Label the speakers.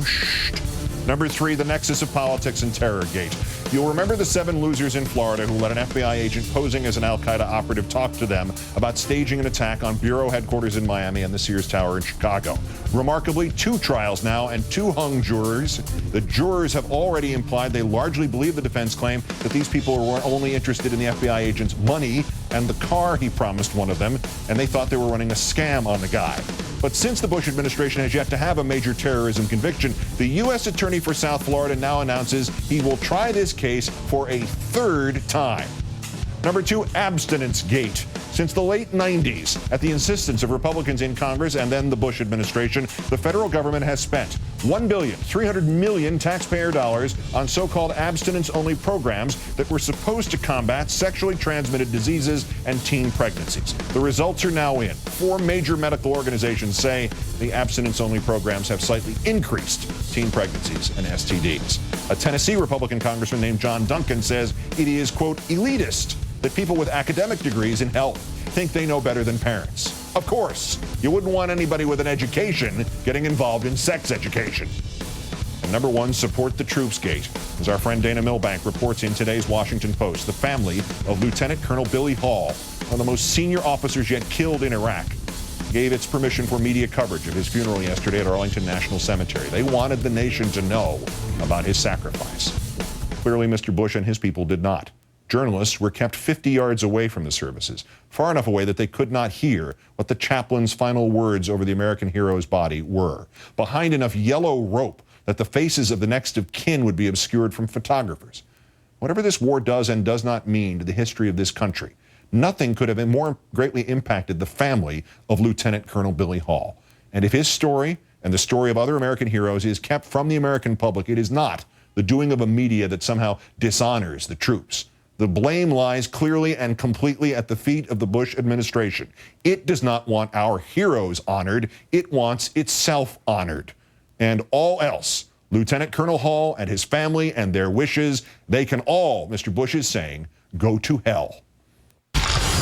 Speaker 1: pushed. Number 3, the nexus of politics and Terrorgate. You'll remember the 7 losers in Florida who let an FBI agent posing as an al-Qaeda operative talk to them about staging an attack on bureau headquarters in Miami and the Sears Tower in Chicago. Remarkably, 2 trials now and 2 hung jurors. The jurors have already implied they largely believe the defense claim that these people were only interested in the FBI agent's money and the car he promised one of them, and they thought they were running a scam on the guy. But since the Bush administration has yet to have a major terrorism conviction, the U.S. Attorney for South Florida now announces he will try this case for a 3rd time. Number 2, abstinence gate. Since the late 90s, at the insistence of Republicans in Congress and then the Bush administration, the federal government has spent $1.3 billion taxpayer dollars on so-called abstinence-only programs that were supposed to combat sexually transmitted diseases and teen pregnancies. The results are now in. 4 major medical organizations say the abstinence-only programs have slightly increased teen pregnancies and STDs. A Tennessee Republican congressman named John Duncan says it is, quote, elitist that people with academic degrees in health think they know better than parents. Of course, you wouldn't want anybody with an education getting involved in sex education. And number 1, support the troops gate. As our friend Dana Milbank reports in today's Washington Post, the family of Lieutenant Colonel Billy Hall, one of the most senior officers yet killed in Iraq, gave its permission for media coverage of his funeral yesterday at Arlington National Cemetery. They wanted the nation to know about his sacrifice. Clearly, Mr. Bush and his people did not. Journalists were kept 50 yards away from the services, far enough away that they could not hear what the chaplain's final words over the American hero's body were, behind enough yellow rope that the faces of the next of kin would be obscured from photographers. Whatever this war does and does not mean to the history of this country, nothing could have more greatly impacted the family of Lieutenant Colonel Billy Hall. And if his story and the story of other American heroes is kept from the American public, it is not the doing of a media that somehow dishonors the troops. The blame lies clearly and completely at the feet of the Bush administration. It does not want our heroes honored. It wants itself honored. And all else, Lieutenant Colonel Hall and his family and their wishes, they can all, Mr. Bush is saying, go to hell.